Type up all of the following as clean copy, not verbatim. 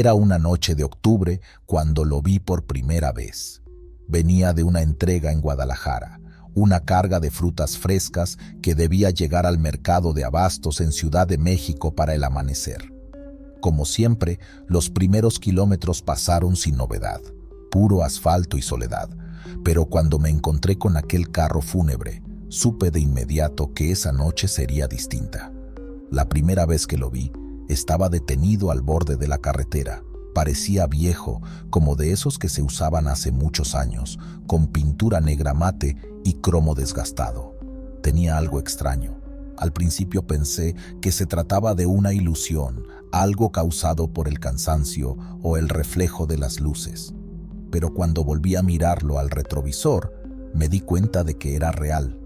Era una noche de octubre cuando lo vi por primera vez. Venía de una entrega en Guadalajara, una carga de frutas frescas que debía llegar al mercado de abastos en Ciudad de México para el amanecer. Como siempre, los primeros kilómetros pasaron sin novedad, puro asfalto y soledad, pero cuando me encontré con aquel carro fúnebre, supe de inmediato que esa noche sería distinta. La primera vez que lo vi, estaba detenido al borde de la carretera. Parecía viejo, como de esos que se usaban hace muchos años, con pintura negra mate y cromo desgastado. Tenía algo extraño. Al principio pensé que se trataba de una ilusión, algo causado por el cansancio o el reflejo de las luces. Pero cuando volví a mirarlo al retrovisor, me di cuenta de que era real.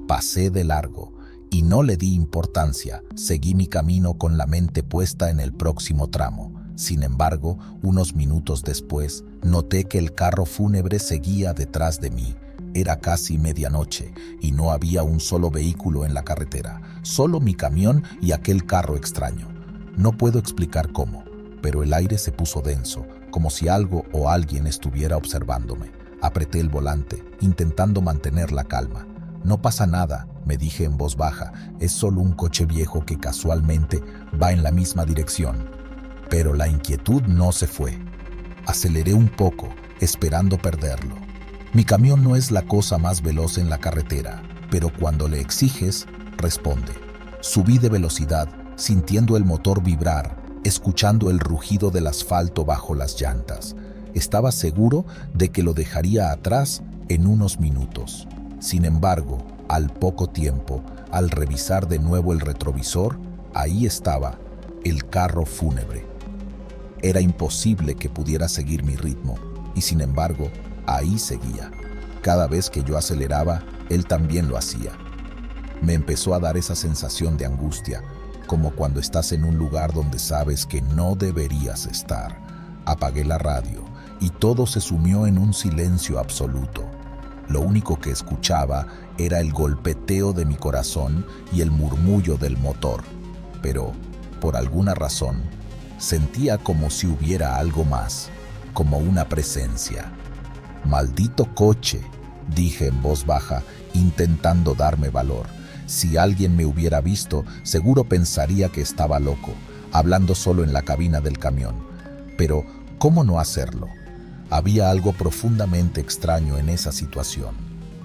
Pasé de largo y no le di importancia, seguí mi camino con la mente puesta en el próximo tramo. Sin embargo, unos minutos después, noté que el carro fúnebre seguía detrás de mí. Era casi medianoche y no había un solo vehículo en la carretera, solo mi camión y aquel carro extraño. No puedo explicar cómo, pero el aire se puso denso, como si algo o alguien estuviera observándome. Apreté el volante, intentando mantener la calma. No pasa nada, me dije en voz baja, es solo un coche viejo que casualmente va en la misma dirección. Pero la inquietud no se fue. Aceleré un poco, esperando perderlo. Mi camión no es la cosa más veloz en la carretera, pero cuando le exiges, responde. Subí de velocidad, sintiendo el motor vibrar, escuchando el rugido del asfalto bajo las llantas. Estaba seguro de que lo dejaría atrás en unos minutos. Sin embargo, al poco tiempo, al revisar de nuevo el retrovisor, ahí estaba, el carro fúnebre. Era imposible que pudiera seguir mi ritmo, y sin embargo, ahí seguía. Cada vez que yo aceleraba, él también lo hacía. Me empezó a dar esa sensación de angustia, como cuando estás en un lugar donde sabes que no deberías estar. Apagué la radio, y todo se sumió en un silencio absoluto. Lo único que escuchaba era el golpeteo de mi corazón y el murmullo del motor. Pero, por alguna razón, sentía como si hubiera algo más, como una presencia. «Maldito coche», dije en voz baja, intentando darme valor. Si alguien me hubiera visto, seguro pensaría que estaba loco, hablando solo en la cabina del camión. Pero, ¿cómo no hacerlo? Había algo profundamente extraño en esa situación.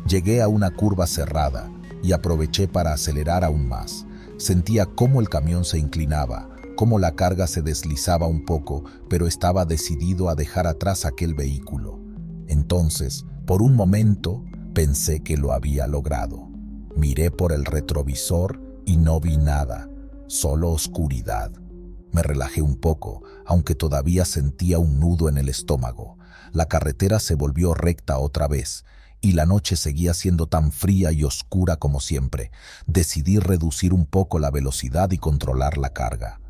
Llegué a una curva cerrada y aproveché para acelerar aún más. Sentía cómo el camión se inclinaba, cómo la carga se deslizaba un poco, pero estaba decidido a dejar atrás aquel vehículo. Entonces, por un momento, pensé que lo había logrado. Miré por el retrovisor y no vi nada, solo oscuridad. Me relajé un poco, aunque todavía sentía un nudo en el estómago. La carretera se volvió recta otra vez, y la noche seguía siendo tan fría y oscura como siempre. Decidí reducir un poco la velocidad y controlar la carga.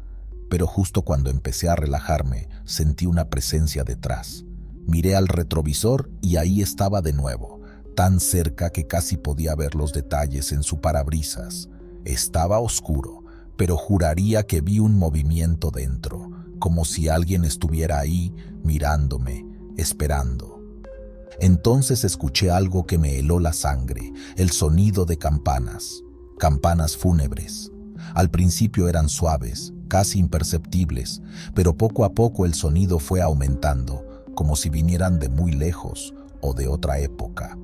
Pero justo cuando empecé a relajarme, sentí una presencia detrás. Miré al retrovisor y ahí estaba de nuevo, tan cerca que casi podía ver los detalles en su parabrisas. Estaba oscuro, pero juraría que vi un movimiento dentro, como si alguien estuviera ahí, mirándome, esperando. Entonces escuché algo que me heló la sangre, el sonido de campanas fúnebres. Al principio eran suaves, casi imperceptibles, pero poco a poco el sonido fue aumentando, como si vinieran de muy lejos o de otra época.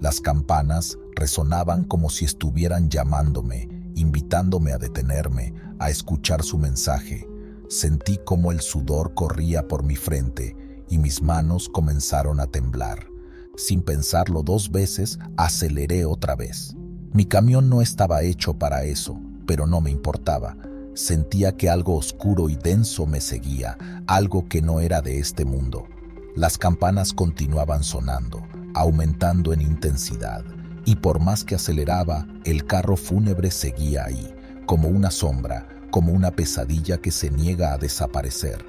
Las campanas resonaban como si estuvieran llamándome, invitándome a detenerme, a escuchar su mensaje. Sentí como el sudor corría por mi frente y mis manos comenzaron a temblar. Sin pensarlo 2 veces, aceleré otra vez. Mi camión no estaba hecho para eso, pero no me importaba. Sentía que algo oscuro y denso me seguía, algo que no era de este mundo. Las campanas continuaban sonando, aumentando en intensidad, y por más que aceleraba, el carro fúnebre seguía ahí, como una sombra, como una pesadilla que se niega a desaparecer.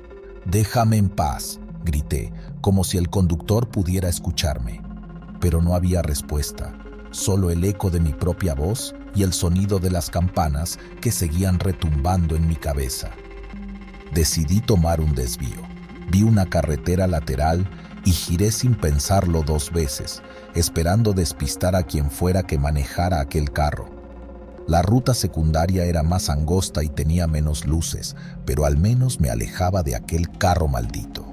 «Déjame en paz», grité, como si el conductor pudiera escucharme. Pero no había respuesta, solo el eco de mi propia voz y el sonido de las campanas que seguían retumbando en mi cabeza. Decidí tomar un desvío. Vi una carretera lateral y giré sin pensarlo 2 veces, esperando despistar a quien fuera que manejara aquel carro. La ruta secundaria era más angosta y tenía menos luces, pero al menos me alejaba de aquel carro maldito.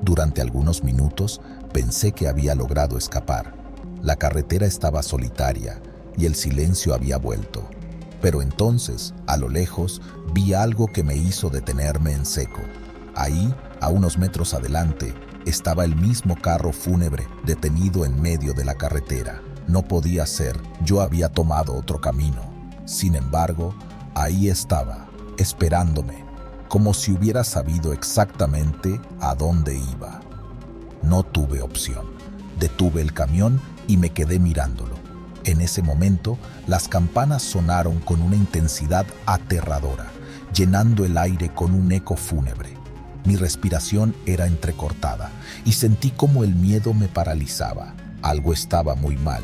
Durante algunos minutos pensé que había logrado escapar. La carretera estaba solitaria y el silencio había vuelto. Pero entonces, a lo lejos, vi algo que me hizo detenerme en seco. Ahí, a unos metros adelante, estaba el mismo carro fúnebre detenido en medio de la carretera. No podía ser, yo había tomado otro camino. Sin embargo, ahí estaba, esperándome, como si hubiera sabido exactamente a dónde iba. No tuve opción. Detuve el camión y me quedé mirándolo. En ese momento, las campanas sonaron con una intensidad aterradora, llenando el aire con un eco fúnebre. Mi respiración era entrecortada y sentí como el miedo me paralizaba. Algo estaba muy mal.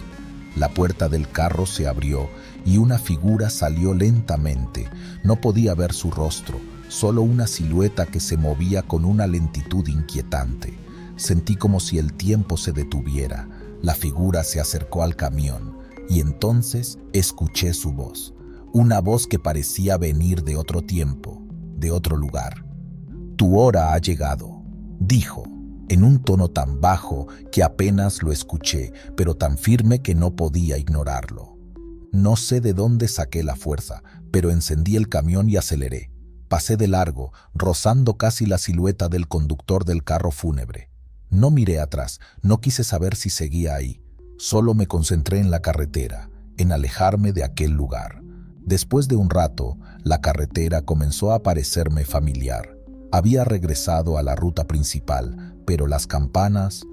La puerta del carro se abrió y una figura salió lentamente. No podía ver su rostro, solo una silueta que se movía con una lentitud inquietante. Sentí como si el tiempo se detuviera. La figura se acercó al camión y entonces escuché su voz. Una voz que parecía venir de otro tiempo, de otro lugar. «Tu hora ha llegado», dijo, en un tono tan bajo que apenas lo escuché, pero tan firme que no podía ignorarlo. No sé de dónde saqué la fuerza, pero encendí el camión y aceleré. Pasé de largo, rozando casi la silueta del conductor del carro fúnebre. No miré atrás, no quise saber si seguía ahí. Solo me concentré en la carretera, en alejarme de aquel lugar. Después de un rato, la carretera comenzó a parecerme familiar. Había regresado a la ruta principal, pero las campanas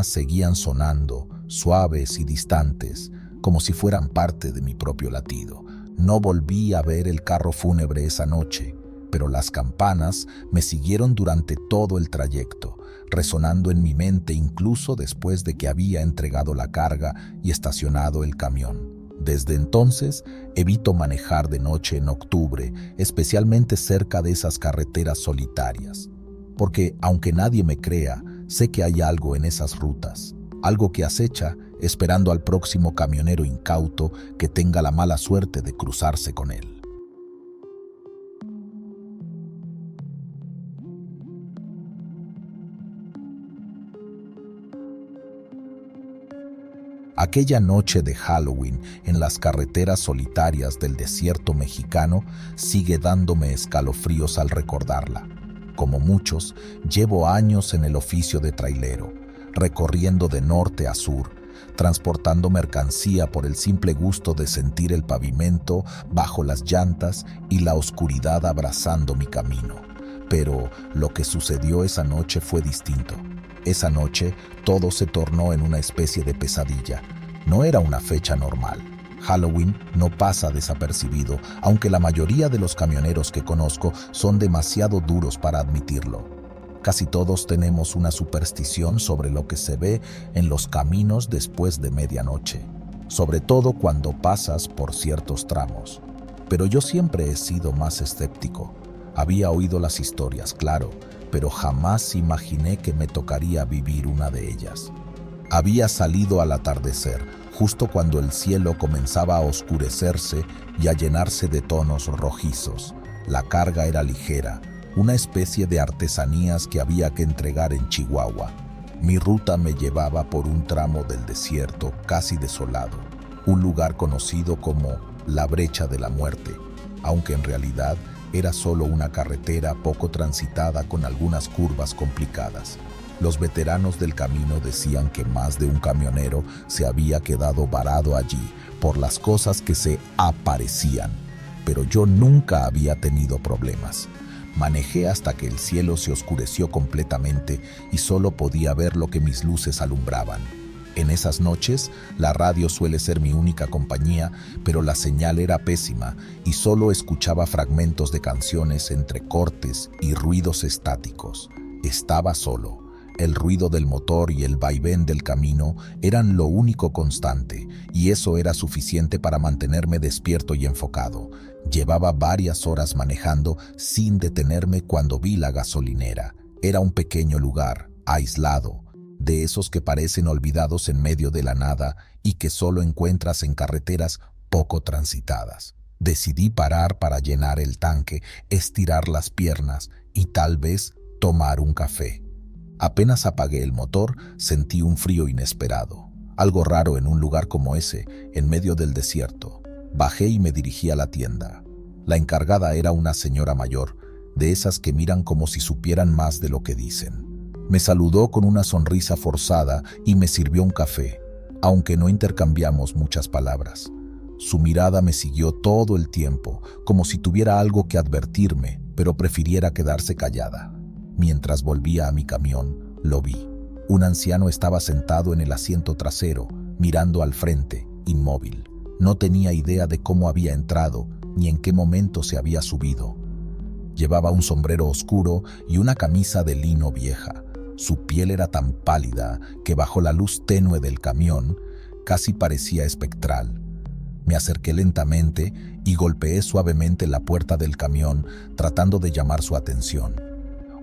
seguían sonando, suaves y distantes, como si fueran parte de mi propio latido. No volví a ver el carro fúnebre esa noche, pero las campanas me siguieron durante todo el trayecto, resonando en mi mente incluso después de que había entregado la carga y estacionado el camión. Desde entonces, evito manejar de noche en octubre, especialmente cerca de esas carreteras solitarias. Porque, aunque nadie me crea, sé que hay algo en esas rutas, algo que acecha, esperando al próximo camionero incauto que tenga la mala suerte de cruzarse con él. Aquella noche de Halloween en las carreteras solitarias del desierto mexicano sigue dándome escalofríos al recordarla. Como muchos, llevo años en el oficio de trailero, recorriendo de norte a sur, transportando mercancía por el simple gusto de sentir el pavimento bajo las llantas y la oscuridad abrazando mi camino. Pero lo que sucedió esa noche fue distinto. Esa noche todo se tornó en una especie de pesadilla. No era una fecha normal. Halloween no pasa desapercibido, aunque la mayoría de los camioneros que conozco son demasiado duros para admitirlo. Casi todos tenemos una superstición sobre lo que se ve en los caminos después de medianoche, sobre todo cuando pasas por ciertos tramos. Pero yo siempre he sido más escéptico. Había oído las historias, claro, pero jamás imaginé que me tocaría vivir una de ellas. Había salido al atardecer, justo cuando el cielo comenzaba a oscurecerse y a llenarse de tonos rojizos. La carga era ligera, una especie de artesanías que había que entregar en Chihuahua. Mi ruta me llevaba por un tramo del desierto casi desolado, un lugar conocido como la Brecha de la Muerte, aunque en realidad era solo una carretera poco transitada con algunas curvas complicadas. Los veteranos del camino decían que más de un camionero se había quedado varado allí por las cosas que se aparecían, pero yo nunca había tenido problemas. Manejé hasta que el cielo se oscureció completamente y solo podía ver lo que mis luces alumbraban. En esas noches, la radio suele ser mi única compañía, pero la señal era pésima y solo escuchaba fragmentos de canciones entre cortes y ruidos estáticos. Estaba solo. El ruido del motor y el vaivén del camino eran lo único constante, y eso era suficiente para mantenerme despierto y enfocado. Llevaba varias horas manejando sin detenerme cuando vi la gasolinera. Era un pequeño lugar, aislado, de esos que parecen olvidados en medio de la nada y que solo encuentras en carreteras poco transitadas. Decidí parar para llenar el tanque, estirar las piernas y tal vez tomar un café. Apenas apagué el motor, sentí un frío inesperado, algo raro en un lugar como ese, en medio del desierto. Bajé y me dirigí a la tienda. La encargada era una señora mayor, de esas que miran como si supieran más de lo que dicen. Me saludó con una sonrisa forzada y me sirvió un café, aunque no intercambiamos muchas palabras. Su mirada me siguió todo el tiempo, como si tuviera algo que advertirme, pero prefiriera quedarse callada. Mientras volvía a mi camión, lo vi. Un anciano estaba sentado en el asiento trasero, mirando al frente, inmóvil. No tenía idea de cómo había entrado, ni en qué momento se había subido. Llevaba un sombrero oscuro y una camisa de lino vieja. Su piel era tan pálida que bajo la luz tenue del camión casi parecía espectral. Me acerqué lentamente y golpeé suavemente la puerta del camión, tratando de llamar su atención.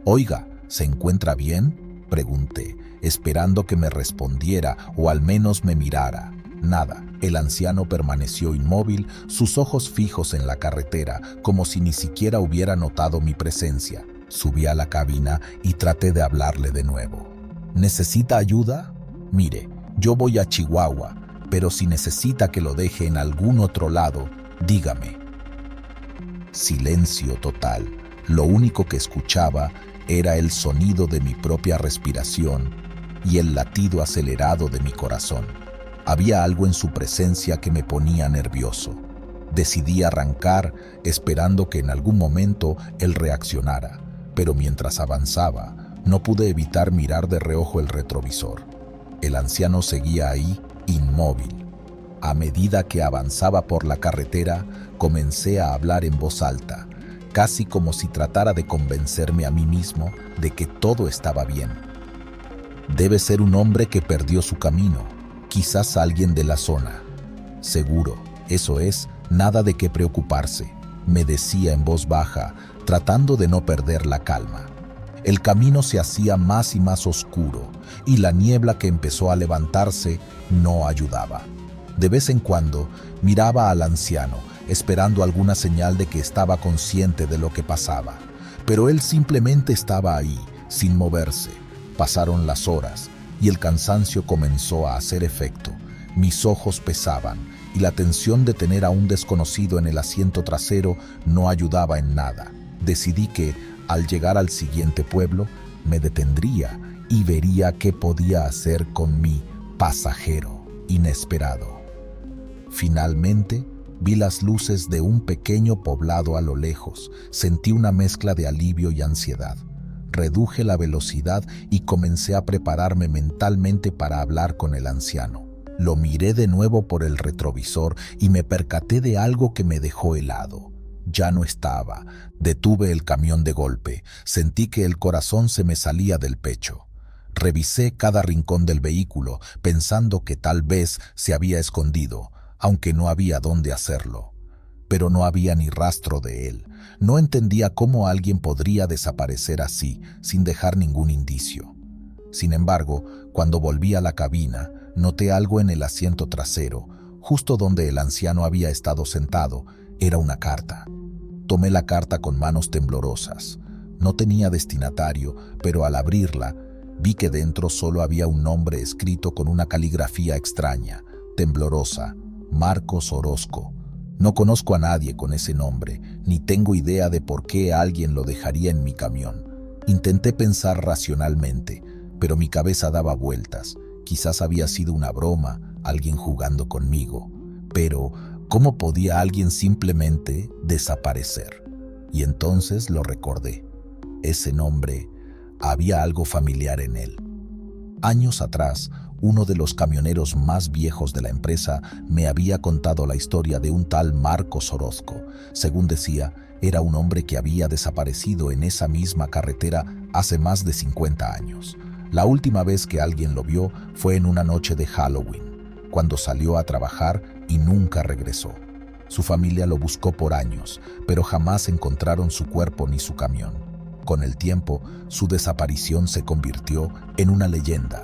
«Oiga, ¿se encuentra bien?», pregunté, esperando que me respondiera o al menos me mirara. Nada. El anciano permaneció inmóvil, sus ojos fijos en la carretera, como si ni siquiera hubiera notado mi presencia. Subí a la cabina y traté de hablarle de nuevo. «¿Necesita ayuda? Mire, yo voy a Chihuahua, pero si necesita que lo deje en algún otro lado, dígame». Silencio total. Lo único que escuchaba era el sonido de mi propia respiración y el latido acelerado de mi corazón. Había algo en su presencia que me ponía nervioso. Decidí arrancar, esperando que en algún momento él reaccionara, pero mientras avanzaba, no pude evitar mirar de reojo el retrovisor. El anciano seguía ahí, inmóvil. A medida que avanzaba por la carretera, comencé a hablar en voz alta, casi como si tratara de convencerme a mí mismo de que todo estaba bien. «Debe ser un hombre que perdió su camino, quizás alguien de la zona. Seguro, eso es, nada de qué preocuparse», me decía en voz baja, tratando de no perder la calma. El camino se hacía más y más oscuro, y la niebla que empezó a levantarse no ayudaba. De vez en cuando miraba al anciano, esperando alguna señal de que estaba consciente de lo que pasaba. Pero él simplemente estaba ahí, sin moverse. Pasaron las horas, y el cansancio comenzó a hacer efecto. Mis ojos pesaban, y la tensión de tener a un desconocido en el asiento trasero no ayudaba en nada. Decidí que, al llegar al siguiente pueblo, me detendría y vería qué podía hacer con mi pasajero inesperado. Finalmente, vi las luces de un pequeño poblado a lo lejos. Sentí una mezcla de alivio y ansiedad. Reduje la velocidad y comencé a prepararme mentalmente para hablar con el anciano. Lo miré de nuevo por el retrovisor y me percaté de algo que me dejó helado. Ya no estaba. Detuve el camión de golpe. Sentí que el corazón se me salía del pecho. Revisé cada rincón del vehículo, pensando que tal vez se había escondido, aunque no había dónde hacerlo. Pero no había ni rastro de él. No entendía cómo alguien podría desaparecer así, sin dejar ningún indicio. Sin embargo, cuando volví a la cabina, noté algo en el asiento trasero, justo donde el anciano había estado sentado. Era una carta. Tomé la carta con manos temblorosas. No tenía destinatario, pero al abrirla, vi que dentro solo había un nombre escrito con una caligrafía extraña, temblorosa: Marcos Orozco. No conozco a nadie con ese nombre, ni tengo idea de por qué alguien lo dejaría en mi camión. Intenté pensar racionalmente, pero mi cabeza daba vueltas. Quizás había sido una broma, alguien jugando conmigo. Pero, ¿cómo podía alguien simplemente desaparecer? Y entonces lo recordé. Ese nombre, había algo familiar en él. Años atrás, uno de los camioneros más viejos de la empresa me había contado la historia de un tal Marcos Orozco. Según decía, era un hombre que había desaparecido en esa misma carretera hace más de 50 años. La última vez que alguien lo vio fue en una noche de Halloween, cuando salió a trabajar y nunca regresó. Su familia lo buscó por años, pero jamás encontraron su cuerpo ni su camión. Con el tiempo, su desaparición se convirtió en una leyenda,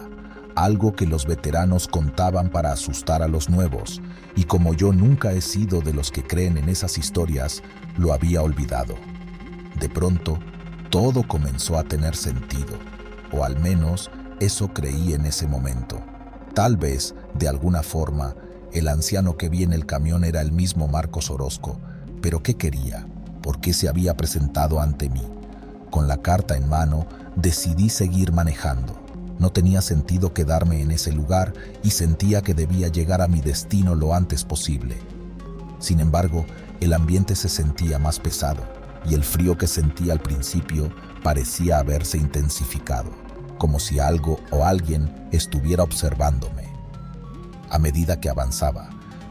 algo que los veteranos contaban para asustar a los nuevos, y como yo nunca he sido de los que creen en esas historias, lo había olvidado. De pronto, todo comenzó a tener sentido, o al menos eso creí en ese momento. Tal vez, de alguna forma, el anciano que vi en el camión era el mismo Marcos Orozco, pero ¿qué quería? ¿Por qué se había presentado ante mí? Con la carta en mano, decidí seguir manejando. No tenía sentido quedarme en ese lugar y sentía que debía llegar a mi destino lo antes posible. Sin embargo, el ambiente se sentía más pesado y el frío que sentí al principio parecía haberse intensificado, como si algo o alguien estuviera observándome. A medida que avanzaba,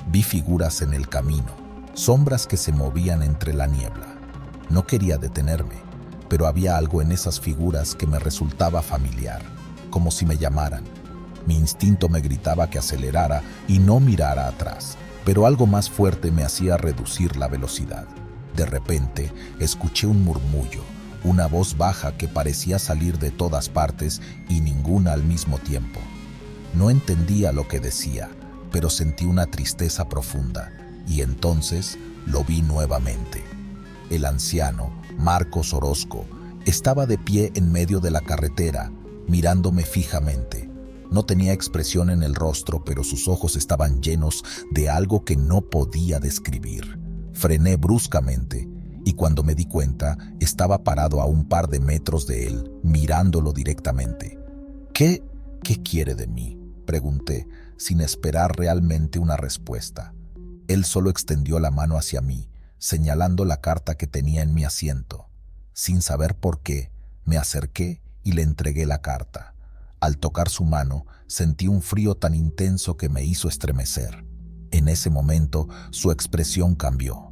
vi figuras en el camino, sombras que se movían entre la niebla. No quería detenerme, pero había algo en esas figuras que me resultaba familiar, como si me llamaran. Mi instinto me gritaba que acelerara y no mirara atrás, pero algo más fuerte me hacía reducir la velocidad. De repente, escuché un murmullo, una voz baja que parecía salir de todas partes y ninguna al mismo tiempo. No entendía lo que decía, pero sentí una tristeza profunda, y entonces lo vi nuevamente. El anciano, Marcos Orozco, estaba de pie en medio de la carretera, mirándome fijamente. No tenía expresión en el rostro, pero sus ojos estaban llenos de algo que no podía describir. Frené bruscamente, y cuando me di cuenta, estaba parado a un par de metros de él, mirándolo directamente. ¿Qué quiere de mí?, pregunté, sin esperar realmente una respuesta. Él solo extendió la mano hacia mí, señalando la carta que tenía en mi asiento. Sin saber por qué, me acerqué y le entregué la carta. Al tocar su mano, sentí un frío tan intenso que me hizo estremecer. En ese momento, su expresión cambió.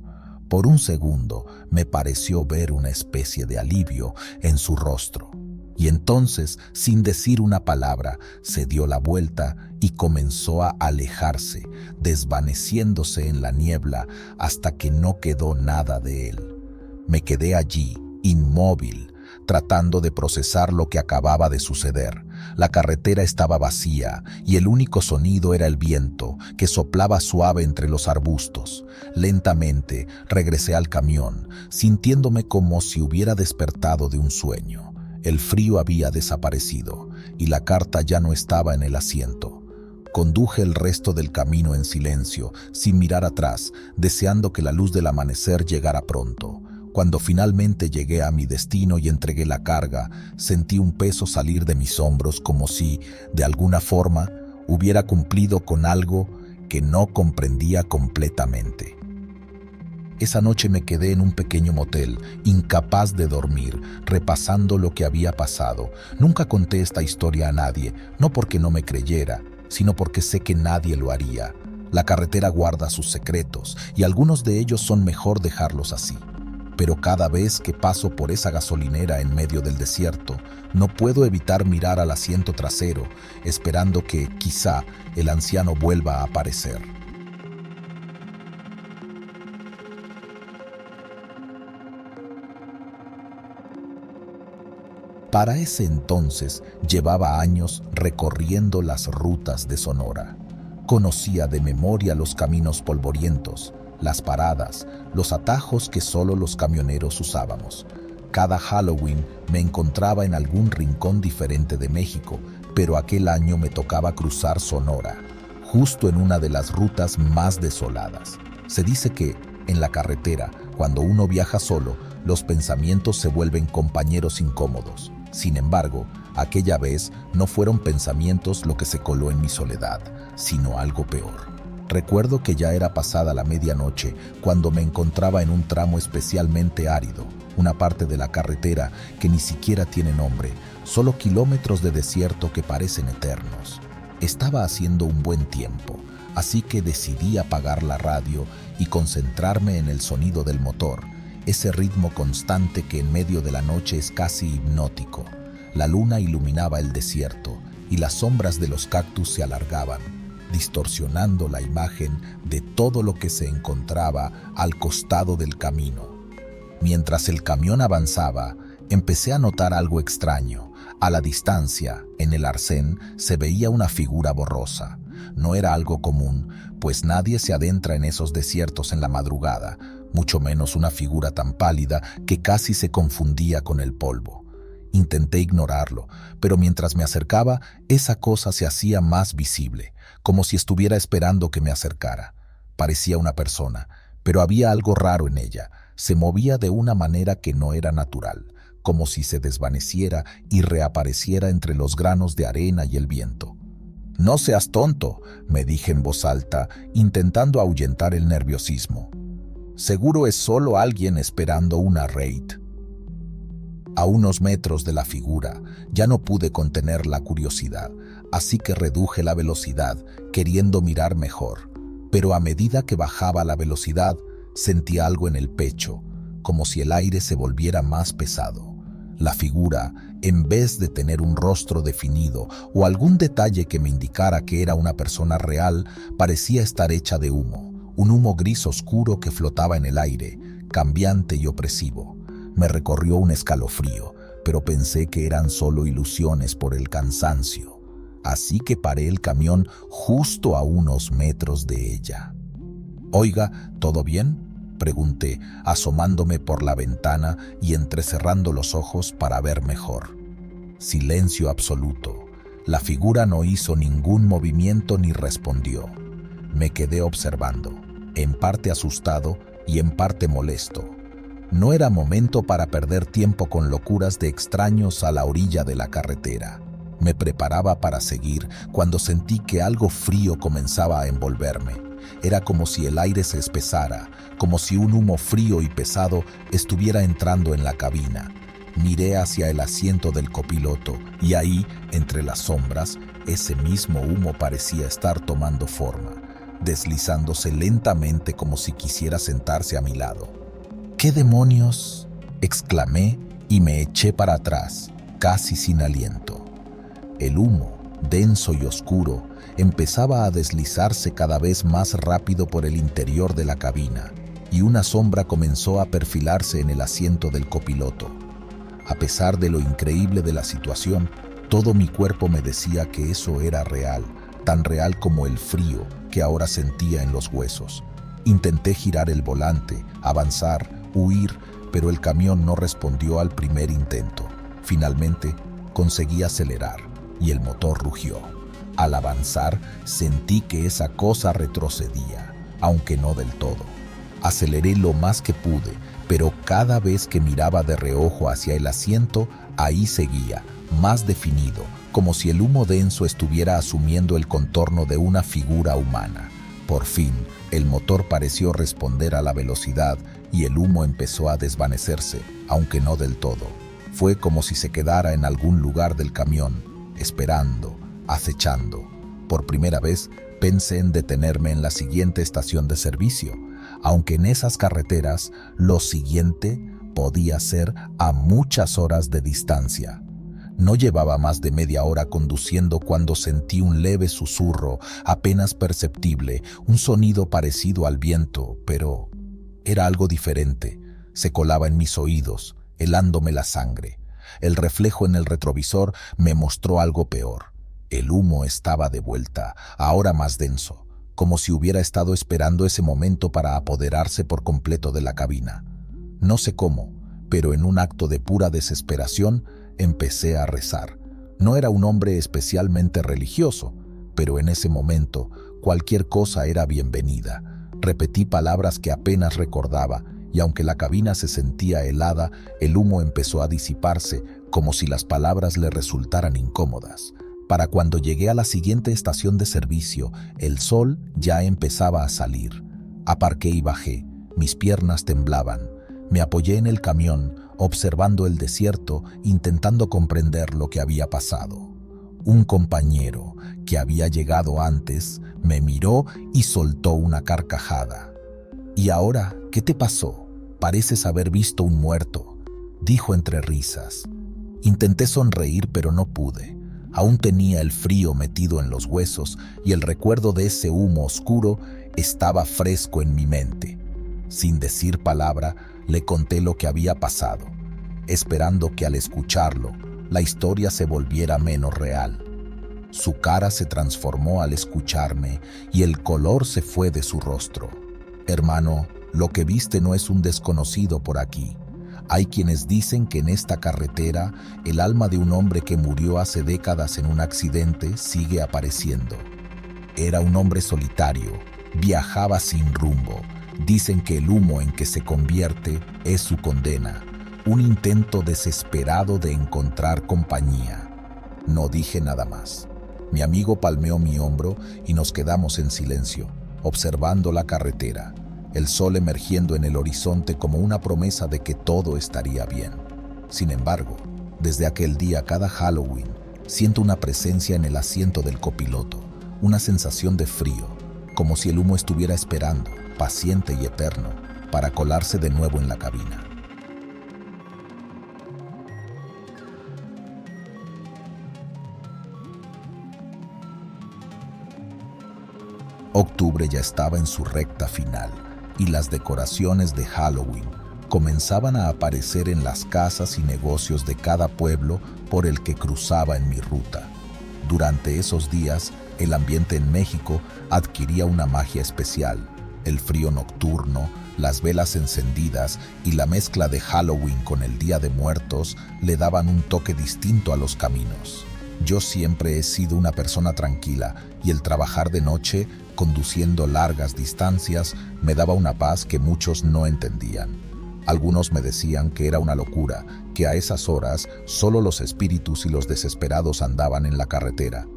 Por un segundo, me pareció ver una especie de alivio en su rostro. Y entonces, sin decir una palabra, se dio la vuelta y comenzó a alejarse, desvaneciéndose en la niebla hasta que no quedó nada de él. Me quedé allí, inmóvil, tratando de procesar lo que acababa de suceder. La carretera estaba vacía y el único sonido era el viento, que soplaba suave entre los arbustos. Lentamente regresé al camión, sintiéndome como si hubiera despertado de un sueño. El frío había desaparecido y la carta ya no estaba en el asiento. Conduje el resto del camino en silencio, sin mirar atrás, deseando que la luz del amanecer llegara pronto. Cuando finalmente llegué a mi destino y entregué la carga, sentí un peso salir de mis hombros como si, de alguna forma, hubiera cumplido con algo que no comprendía completamente. Esa noche me quedé en un pequeño motel, incapaz de dormir, repasando lo que había pasado. Nunca conté esta historia a nadie, no porque no me creyera, sino porque sé que nadie lo haría. La carretera guarda sus secretos y algunos de ellos son mejor dejarlos así. Pero cada vez que paso por esa gasolinera en medio del desierto, no puedo evitar mirar al asiento trasero, esperando que, quizá, el anciano vuelva a aparecer. Para ese entonces llevaba años recorriendo las rutas de Sonora. Conocía de memoria los caminos polvorientos, las paradas, los atajos que solo los camioneros usábamos. Cada Halloween me encontraba en algún rincón diferente de México, pero aquel año me tocaba cruzar Sonora, justo en una de las rutas más desoladas. Se dice que, en la carretera, cuando uno viaja solo, los pensamientos se vuelven compañeros incómodos. Sin embargo, aquella vez no fueron pensamientos lo que se coló en mi soledad, sino algo peor. Recuerdo que ya era pasada la medianoche cuando me encontraba en un tramo especialmente árido, una parte de la carretera que ni siquiera tiene nombre, solo kilómetros de desierto que parecen eternos. Estaba haciendo un buen tiempo, así que decidí apagar la radio y concentrarme en el sonido del motor, ese ritmo constante que en medio de la noche es casi hipnótico. La luna iluminaba el desierto y las sombras de los cactus se alargaban, distorsionando la imagen de todo lo que se encontraba al costado del camino. Mientras el camión avanzaba, Empecé a notar algo extraño. A la distancia, en el arcén, se veía una figura borrosa. No era algo común, pues nadie se adentra en esos desiertos en la madrugada, mucho menos una figura tan pálida que casi se confundía con el polvo. Intenté ignorarlo, pero mientras me acercaba, esa cosa se hacía más visible, como si estuviera esperando que me acercara. Parecía una persona, pero había algo raro en ella. Se movía de una manera que no era natural, como si se desvaneciera y reapareciera entre los granos de arena y el viento. «No seas tonto», me dije en voz alta, intentando ahuyentar el nerviosismo. «Seguro es solo alguien esperando una raid». A unos metros de la figura, ya no pude contener la curiosidad, así que reduje la velocidad, queriendo mirar mejor. Pero a medida que bajaba la velocidad, sentí algo en el pecho, como si el aire se volviera más pesado. La figura, en vez de tener un rostro definido o algún detalle que me indicara que era una persona real, parecía estar hecha de humo, un humo gris oscuro que flotaba en el aire, cambiante y opresivo. Me recorrió un escalofrío, pero pensé que eran solo ilusiones por el cansancio. Así que paré el camión justo a unos metros de ella. «Oiga, ¿todo bien?», pregunté, asomándome por la ventana y entrecerrando los ojos para ver mejor. Silencio absoluto. La figura no hizo ningún movimiento ni respondió. Me quedé observando, en parte asustado y en parte molesto. No era momento para perder tiempo con locuras de extraños a la orilla de la carretera. Me preparaba para seguir cuando sentí que algo frío comenzaba a envolverme. Era como si el aire se espesara, como si un humo frío y pesado estuviera entrando en la cabina. Miré hacia el asiento del copiloto y ahí, entre las sombras, ese mismo humo parecía estar tomando forma, deslizándose lentamente como si quisiera sentarse a mi lado. «¿Qué demonios?», exclamé y me eché para atrás, casi sin aliento. El humo, denso y oscuro, empezaba a deslizarse cada vez más rápido por el interior de la cabina, y una sombra comenzó a perfilarse en el asiento del copiloto. A pesar de lo increíble de la situación, todo mi cuerpo me decía que eso era real, tan real como el frío que ahora sentía en los huesos. Intenté girar el volante, avanzar, huir, pero el camión no respondió al primer intento. Finalmente, conseguí acelerar y el motor rugió. Al avanzar, sentí que esa cosa retrocedía, aunque no del todo. Aceleré lo más que pude, pero cada vez que miraba de reojo hacia el asiento, ahí seguía, más definido, como si el humo denso estuviera asumiendo el contorno de una figura humana. Por fin, el motor pareció responder a la velocidad y el humo empezó a desvanecerse, aunque no del todo. Fue como si se quedara en algún lugar del camión, esperando, acechando. Por primera vez pensé en detenerme en la siguiente estación de servicio, aunque en esas carreteras lo siguiente podía ser a muchas horas de distancia. No llevaba más de media hora conduciendo cuando sentí un leve susurro, apenas perceptible, un sonido parecido al viento, pero era algo diferente. Se colaba en mis oídos, helándome la sangre. El reflejo en el retrovisor me mostró algo peor. El humo estaba de vuelta, ahora más denso, como si hubiera estado esperando ese momento para apoderarse por completo de la cabina. No sé cómo, pero en un acto de pura desesperación, empecé a rezar. No era un hombre especialmente religioso, pero en ese momento cualquier cosa era bienvenida. Repetí palabras que apenas recordaba, y aunque la cabina se sentía helada, el humo empezó a disiparse como si las palabras le resultaran incómodas. Para cuando llegué a la siguiente estación de servicio, el sol ya empezaba a salir. Aparqué y bajé. Mis piernas temblaban. Me apoyé en el camión, observando el desierto, intentando comprender lo que había pasado. Un compañero, que había llegado antes, me miró y soltó una carcajada. «¿Y ahora qué te pasó? Pareces haber visto un muerto», dijo entre risas. Intenté sonreír, pero no pude. Aún tenía el frío metido en los huesos y el recuerdo de ese humo oscuro estaba fresco en mi mente. Sin decir palabra, le conté lo que había pasado. esperando que al escucharlo, la historia se volviera menos real. Su cara se transformó al escucharme y el color se fue de su rostro. Hermano, lo que viste no es un desconocido por aquí. Hay quienes dicen que en esta carretera el alma de un hombre que murió hace décadas en un accidente sigue apareciendo. Era un hombre solitario, viajaba sin rumbo. Dicen que el humo en que se convierte es su condena, un intento desesperado de encontrar compañía. No dije nada más. Mi amigo palmeó mi hombro y nos quedamos en silencio, observando la carretera, el sol emergiendo en el horizonte como una promesa de que todo estaría bien. Sin embargo, desde aquel día cada Halloween, siento una presencia en el asiento del copiloto, una sensación de frío, como si el humo estuviera esperando, paciente y eterno, para colarse de nuevo en la cabina. Octubre ya estaba en su recta final y las decoraciones de Halloween comenzaban a aparecer en las casas y negocios de cada pueblo por el que cruzaba en mi ruta. Durante esos días, el ambiente en México adquiría una magia especial. El frío nocturno, las velas encendidas y la mezcla de Halloween con el Día de Muertos le daban un toque distinto a los caminos. Yo siempre he sido una persona tranquila y el trabajar de noche, conduciendo largas distancias, me daba una paz que muchos no entendían. Algunos me decían que era una locura, que a esas horas solo los espíritus y los desesperados andaban en la carretera.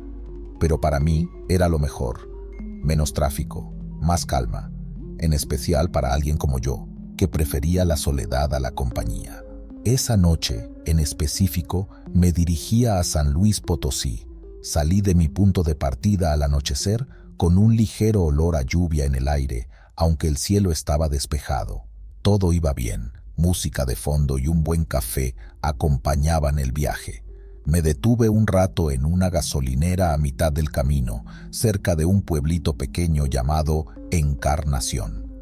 Pero para mí era lo mejor. Menos tráfico, más calma, en especial para alguien como yo, que prefería la soledad a la compañía. Esa noche, en específico, me dirigía a San Luis Potosí. Salí de mi punto de partida al anochecer con un ligero olor a lluvia en el aire, aunque el cielo estaba despejado. Todo iba bien, música de fondo y un buen café acompañaban el viaje. Me detuve un rato en una gasolinera a mitad del camino, cerca de un pueblito pequeño llamado Encarnación.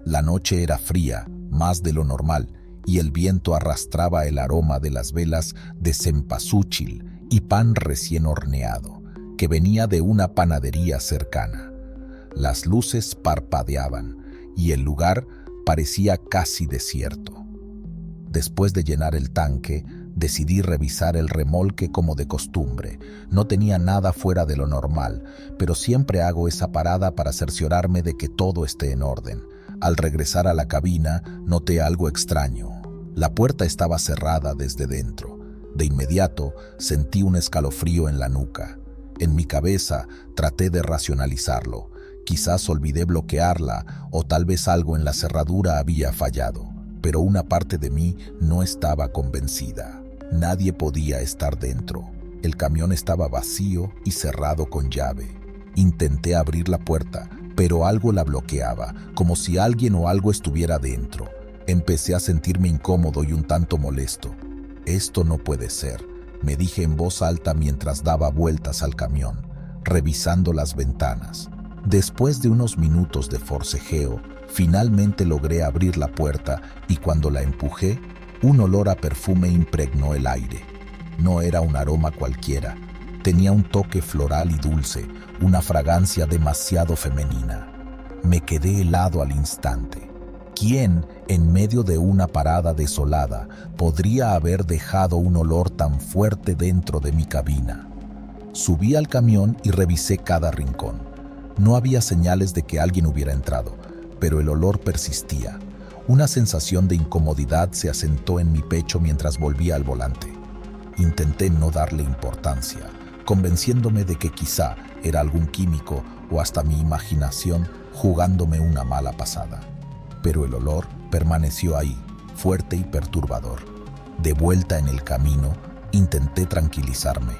La noche era fría, más de lo normal, y el viento arrastraba el aroma de las velas de cempasúchil y pan recién horneado, que venía de una panadería cercana. Las luces parpadeaban y el lugar parecía casi desierto. Después de llenar el tanque, decidí revisar el remolque como de costumbre. No tenía nada fuera de lo normal, pero siempre hago esa parada para cerciorarme de que todo esté en orden. Al regresar a la cabina, noté algo extraño. La puerta estaba cerrada desde dentro. De inmediato, sentí un escalofrío en la nuca. En mi cabeza, traté de racionalizarlo. Quizás olvidé bloquearla o tal vez algo en la cerradura había fallado, pero una parte de mí no estaba convencida. Nadie podía estar dentro. El camión estaba vacío y cerrado con llave. Intenté abrir la puerta, pero algo la bloqueaba, como si alguien o algo estuviera dentro. Empecé a sentirme incómodo y un tanto molesto. Esto no puede ser, me dije en voz alta mientras daba vueltas al camión, revisando las ventanas. Después de unos minutos de forcejeo, finalmente logré abrir la puerta y cuando la empujé, un olor a perfume impregnó el aire. No era un aroma cualquiera, tenía un toque floral y dulce, una fragancia demasiado femenina. Me quedé helado al instante. ¿Quién, en medio de una parada desolada, podría haber dejado un olor tan fuerte dentro de mi cabina? Subí al camión y revisé cada rincón. No había señales de que alguien hubiera entrado, pero el olor persistía. Una sensación de incomodidad se asentó en mi pecho mientras volvía al volante. Intenté no darle importancia, convenciéndome de que quizá era algún químico o hasta mi imaginación jugándome una mala pasada. Pero el olor permaneció ahí, fuerte y perturbador. De vuelta en el camino, intenté tranquilizarme.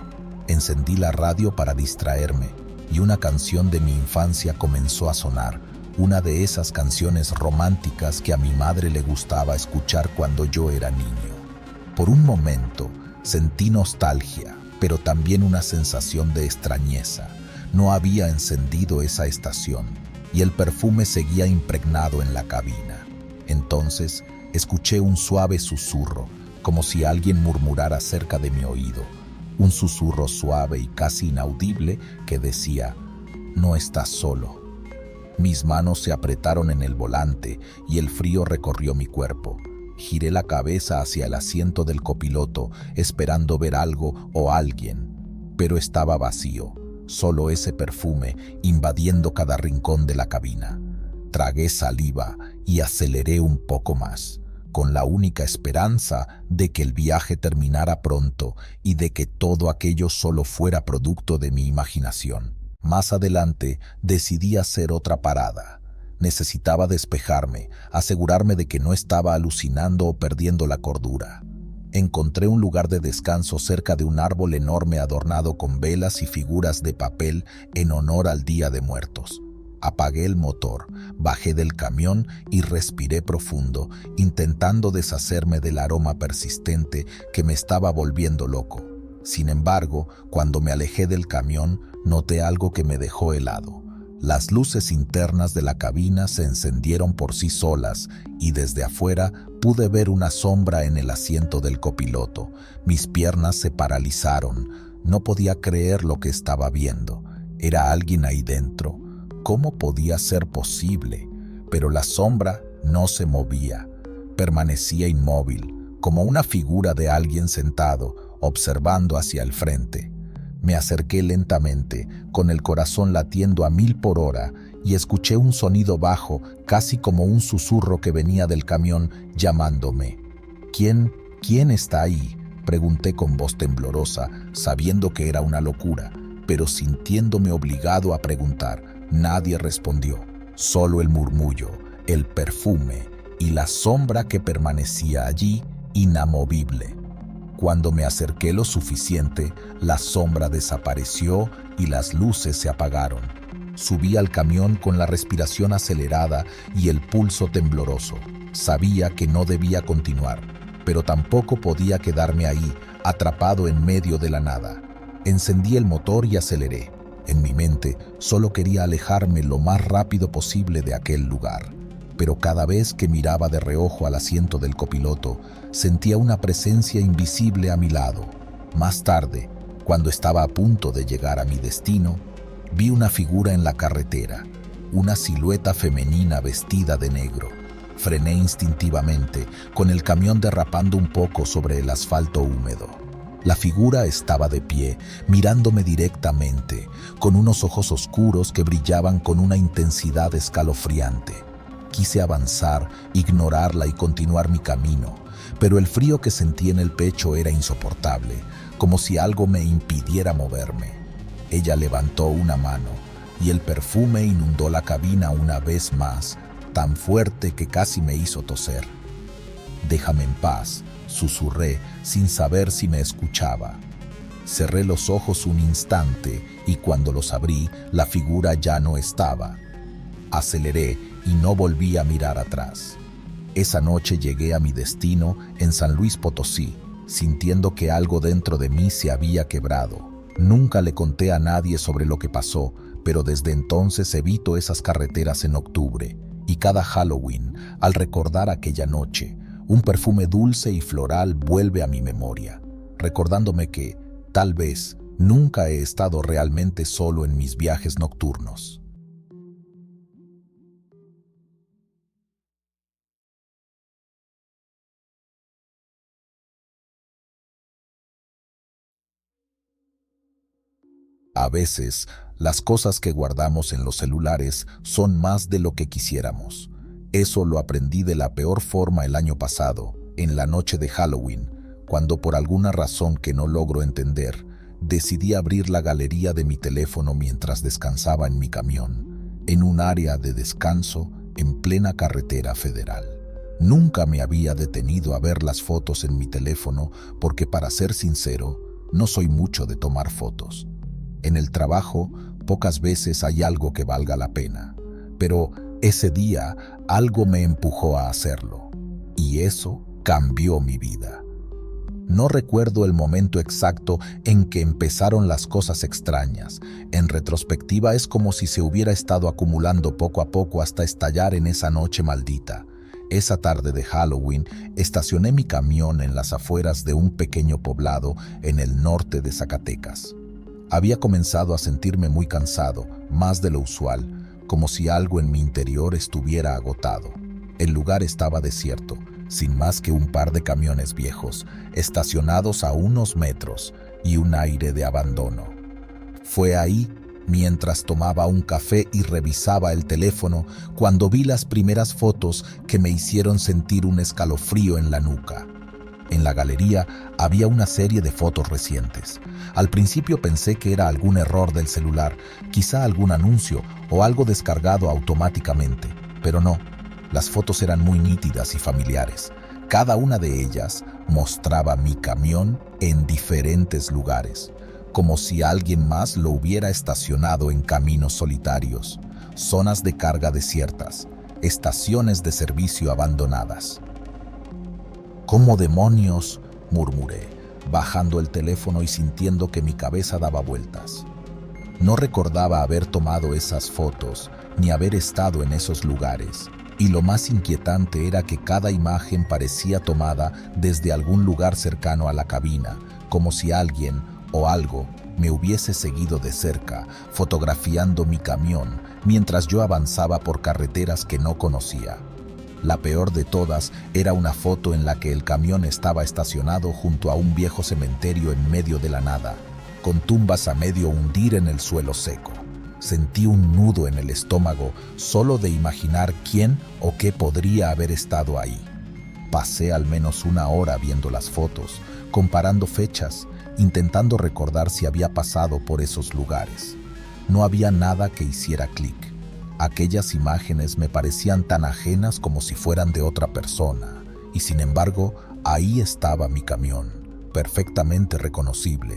Encendí la radio para distraerme y una canción de mi infancia comenzó a sonar, una de esas canciones románticas que a mi madre le gustaba escuchar cuando yo era niño. Por un momento sentí nostalgia, pero también una sensación de extrañeza. No había encendido esa estación y el perfume seguía impregnado en la cabina. Entonces escuché un suave susurro, como si alguien murmurara cerca de mi oído, un susurro suave y casi inaudible que decía: «No estás solo». Mis manos se apretaron en el volante y el frío recorrió mi cuerpo. Giré la cabeza hacia el asiento del copiloto, esperando ver algo o alguien, pero estaba vacío, solo ese perfume invadiendo cada rincón de la cabina. Tragué saliva y aceleré un poco más, con la única esperanza de que el viaje terminara pronto y de que todo aquello solo fuera producto de mi imaginación. Más adelante decidí hacer otra parada. Necesitaba despejarme, asegurarme de que no estaba alucinando o perdiendo la cordura. Encontré un lugar de descanso cerca de un árbol enorme adornado con velas y figuras de papel en honor al Día de Muertos. Apagué el motor, bajé del camión y respiré profundo, intentando deshacerme del aroma persistente que me estaba volviendo loco. Sin embargo, cuando me alejé del camión, noté algo que me dejó helado. Las luces internas de la cabina se encendieron por sí solas y desde afuera pude ver una sombra en el asiento del copiloto. Mis piernas se paralizaron. No podía creer lo que estaba viendo. ¿Era alguien ahí dentro? ¿Cómo podía ser posible? Pero la sombra no se movía. Permanecía inmóvil, como una figura de alguien sentado, observando hacia el frente. Me acerqué lentamente, con el corazón latiendo a 1000 por hora, y escuché un sonido bajo, casi como un susurro que venía del camión, llamándome. ¿Quién está ahí?, pregunté con voz temblorosa, sabiendo que era una locura, pero sintiéndome obligado a preguntar. Nadie respondió, solo el murmullo, el perfume y la sombra que permanecía allí, inamovible. Cuando me acerqué lo suficiente, la sombra desapareció y las luces se apagaron. Subí al camión con la respiración acelerada y el pulso tembloroso. Sabía que no debía continuar, pero tampoco podía quedarme ahí, atrapado en medio de la nada. Encendí el motor y aceleré. En mi mente solo quería alejarme lo más rápido posible de aquel lugar. Pero cada vez que miraba de reojo al asiento del copiloto, sentía una presencia invisible a mi lado. Más tarde, cuando estaba a punto de llegar a mi destino, vi una figura en la carretera, una silueta femenina vestida de negro. Frené instintivamente, con el camión derrapando un poco sobre el asfalto húmedo. La figura estaba de pie, mirándome directamente, con unos ojos oscuros que brillaban con una intensidad escalofriante. Quise avanzar, ignorarla y continuar mi camino, pero el frío que sentí en el pecho era insoportable, como si algo me impidiera moverme. Ella levantó una mano y el perfume inundó la cabina una vez más, tan fuerte que casi me hizo toser. «Déjame en paz», susurré sin saber si me escuchaba. Cerré los ojos un instante y cuando los abrí, la figura ya no estaba. Aceleré y no volví a mirar atrás. Esa noche llegué a mi destino en San Luis Potosí, sintiendo que algo dentro de mí se había quebrado. Nunca le conté a nadie sobre lo que pasó, pero desde entonces evito esas carreteras en octubre. Y cada Halloween, al recordar aquella noche, un perfume dulce y floral vuelve a mi memoria, recordándome que, tal vez, nunca he estado realmente solo en mis viajes nocturnos. A veces, las cosas que guardamos en los celulares son más de lo que quisiéramos. Eso lo aprendí de la peor forma el año pasado, en la noche de Halloween, cuando por alguna razón que no logro entender, decidí abrir la galería de mi teléfono mientras descansaba en mi camión, en un área de descanso en plena carretera federal. Nunca me había detenido a ver las fotos en mi teléfono porque, para ser sincero, no soy mucho de tomar fotos. En el trabajo, pocas veces hay algo que valga la pena, pero ese día algo me empujó a hacerlo, y eso cambió mi vida. No recuerdo el momento exacto en que empezaron las cosas extrañas. En retrospectiva es como si se hubiera estado acumulando poco a poco hasta estallar en esa noche maldita. Esa tarde de Halloween, estacioné mi camión en las afueras de un pequeño poblado en el norte de Zacatecas. Había comenzado a sentirme muy cansado, más de lo usual, como si algo en mi interior estuviera agotado. El lugar estaba desierto, sin más que un par de camiones viejos, estacionados a unos metros, y un aire de abandono. Fue ahí, mientras tomaba un café y revisaba el teléfono, cuando vi las primeras fotos que me hicieron sentir un escalofrío en la nuca. En la galería había una serie de fotos recientes. Al principio pensé que era algún error del celular, quizá algún anuncio o algo descargado automáticamente, pero no. Las fotos eran muy nítidas y familiares. Cada una de ellas mostraba mi camión en diferentes lugares, como si alguien más lo hubiera estacionado en caminos solitarios, zonas de carga desiertas, estaciones de servicio abandonadas. ¿Cómo demonios?, murmuré, bajando el teléfono y sintiendo que mi cabeza daba vueltas. No recordaba haber tomado esas fotos, ni haber estado en esos lugares, y lo más inquietante era que cada imagen parecía tomada desde algún lugar cercano a la cabina, como si alguien o algo me hubiese seguido de cerca, fotografiando mi camión mientras yo avanzaba por carreteras que no conocía. La peor de todas era una foto en la que el camión estaba estacionado junto a un viejo cementerio en medio de la nada, con tumbas a medio hundir en el suelo seco. Sentí un nudo en el estómago solo de imaginar quién o qué podría haber estado ahí. Pasé al menos una hora viendo las fotos, comparando fechas, intentando recordar si había pasado por esos lugares. No había nada que hiciera clic. Aquellas imágenes me parecían tan ajenas como si fueran de otra persona, y sin embargo, ahí estaba mi camión, perfectamente reconocible,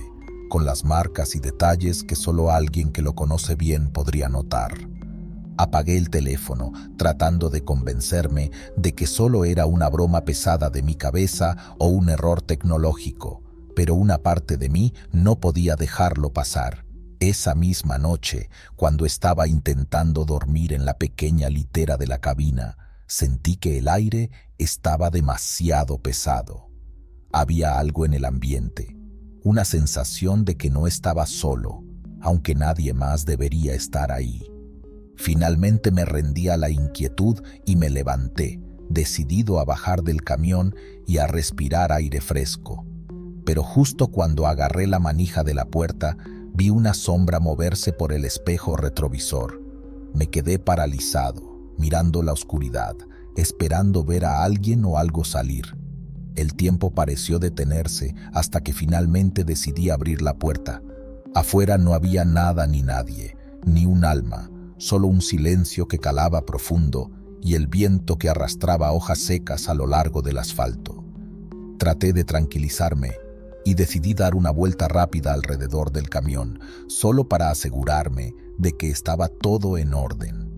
con las marcas y detalles que solo alguien que lo conoce bien podría notar. Apagué el teléfono, tratando de convencerme de que solo era una broma pesada de mi cabeza o un error tecnológico, pero una parte de mí no podía dejarlo pasar. Esa misma noche, cuando estaba intentando dormir en la pequeña litera de la cabina, sentí que el aire estaba demasiado pesado. Había algo en el ambiente, una sensación de que no estaba solo, aunque nadie más debería estar ahí. Finalmente me rendí a la inquietud y me levanté, decidido a bajar del camión y a respirar aire fresco. Pero justo cuando agarré la manija de la puerta, vi una sombra moverse por el espejo retrovisor. Me quedé paralizado, mirando la oscuridad, esperando ver a alguien o algo salir. El tiempo pareció detenerse hasta que finalmente decidí abrir la puerta. Afuera no había nada ni nadie, ni un alma, solo un silencio que calaba profundo y el viento que arrastraba hojas secas a lo largo del asfalto. Traté de tranquilizarme y decidí dar una vuelta rápida alrededor del camión, solo para asegurarme de que estaba todo en orden.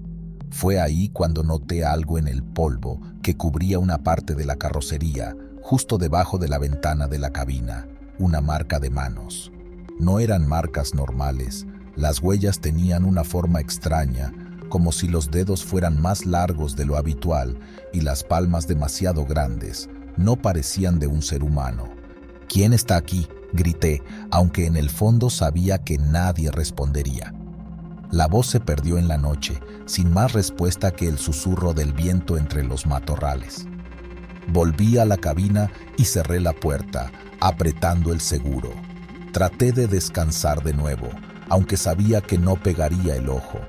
Fue ahí cuando noté algo en el polvo que cubría una parte de la carrocería, justo debajo de la ventana de la cabina, una marca de manos. No eran marcas normales, las huellas tenían una forma extraña, como si los dedos fueran más largos de lo habitual y las palmas demasiado grandes, no parecían de un ser humano. «¿Quién está aquí?», grité, aunque en el fondo sabía que nadie respondería. La voz se perdió en la noche, sin más respuesta que el susurro del viento entre los matorrales. Volví a la cabina y cerré la puerta, apretando el seguro. Traté de descansar de nuevo, aunque sabía que no pegaría el ojo.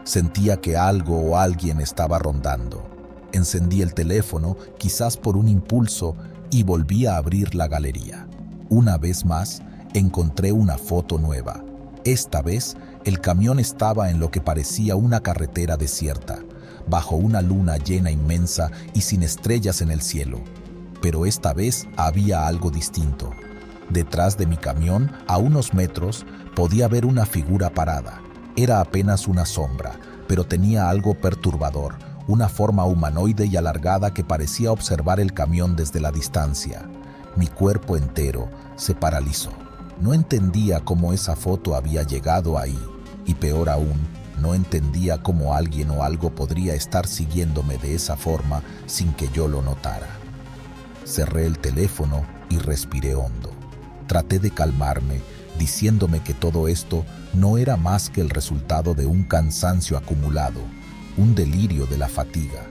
Sentía que algo o alguien estaba rondando. Encendí el teléfono, quizás por un impulso, y volví a abrir la galería. Una vez más, encontré una foto nueva. Esta vez, el camión estaba en lo que parecía una carretera desierta, bajo una luna llena inmensa y sin estrellas en el cielo. Pero esta vez había algo distinto. Detrás de mi camión, a unos metros, podía ver una figura parada. Era apenas una sombra, pero tenía algo perturbador, una forma humanoide y alargada que parecía observar el camión desde la distancia. Mi cuerpo entero se paralizó. No entendía cómo esa foto había llegado ahí, y peor aún, No entendía cómo alguien o algo podría estar siguiéndome de esa forma sin que yo lo notara. Cerré el teléfono y respiré hondo. Traté de calmarme, diciéndome que todo esto no era más que el resultado de un cansancio acumulado, un delirio de la fatiga.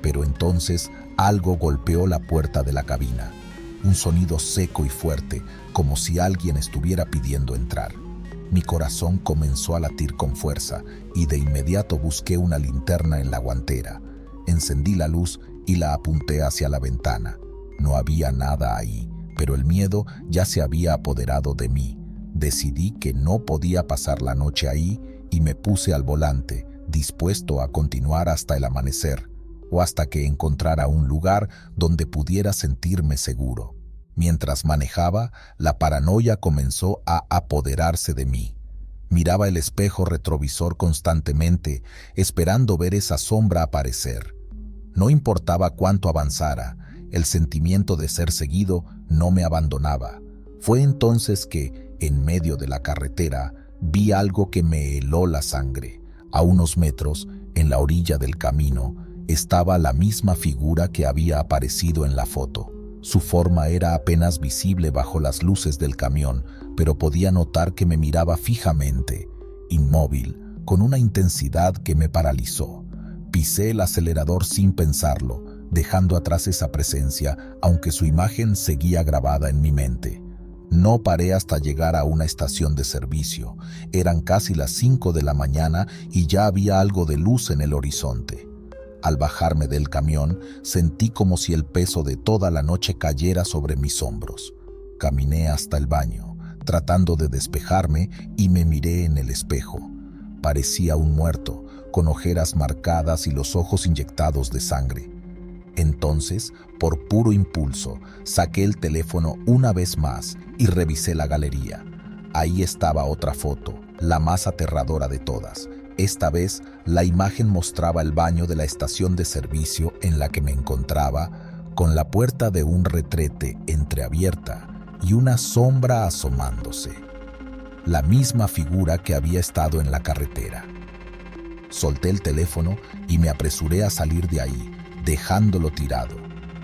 Pero entonces algo golpeó la puerta de la cabina. Un sonido seco y fuerte, como si alguien estuviera pidiendo entrar. Mi corazón comenzó a latir con fuerza y de inmediato busqué una linterna en la guantera. Encendí la luz y la apunté hacia la ventana. No había nada ahí, pero el miedo ya se había apoderado de mí. Decidí que no podía pasar la noche ahí y me puse al volante, dispuesto a continuar hasta el amanecer, o hasta que encontrara un lugar donde pudiera sentirme seguro. Mientras manejaba, la paranoia comenzó a apoderarse de mí. Miraba el espejo retrovisor constantemente, esperando ver esa sombra aparecer. No importaba cuánto avanzara, el sentimiento de ser seguido no me abandonaba. Fue entonces que, en medio de la carretera, vi algo que me heló la sangre. A unos metros, en la orilla del camino, estaba la misma figura que había aparecido en la foto. Su forma era apenas visible bajo las luces del camión, pero podía notar que me miraba fijamente, inmóvil, con una intensidad que me paralizó. Pisé el acelerador sin pensarlo, dejando atrás esa presencia, aunque su imagen seguía grabada en mi mente. No paré hasta llegar a una estación de servicio. Eran casi las 5 de la mañana y ya había algo de luz en el horizonte. Al bajarme del camión, sentí como si el peso de toda la noche cayera sobre mis hombros. Caminé hasta el baño, tratando de despejarme, y me miré en el espejo. Parecía un muerto, con ojeras marcadas y los ojos inyectados de sangre. Entonces, por puro impulso, saqué el teléfono una vez más y revisé la galería. Ahí estaba otra foto, la más aterradora de todas. Esta vez, la imagen mostraba el baño de la estación de servicio en la que me encontraba, con la puerta de un retrete entreabierta y una sombra asomándose. La misma figura que había estado en la carretera. Solté el teléfono y me apresuré a salir de ahí, dejándolo tirado.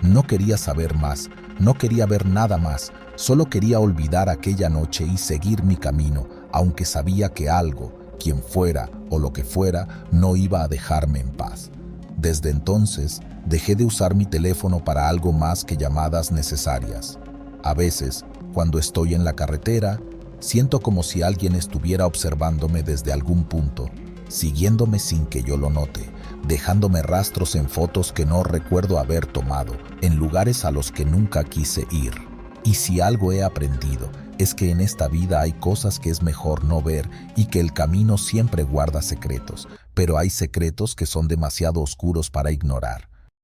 No quería saber más, no quería ver nada más, solo quería olvidar aquella noche y seguir mi camino, aunque sabía que algo, quien fuera o lo que fuera, no iba a dejarme en paz. Desde entonces, dejé de usar mi teléfono para algo más que llamadas necesarias. A veces, cuando estoy en la carretera, siento como si alguien estuviera observándome desde algún punto, siguiéndome sin que yo lo note, dejándome rastros en fotos que no recuerdo haber tomado, en lugares a los que nunca quise ir. Y si algo he aprendido, es que en esta vida hay cosas que es mejor no ver y que el camino siempre guarda secretos, pero hay secretos que son demasiado oscuros para ignorar.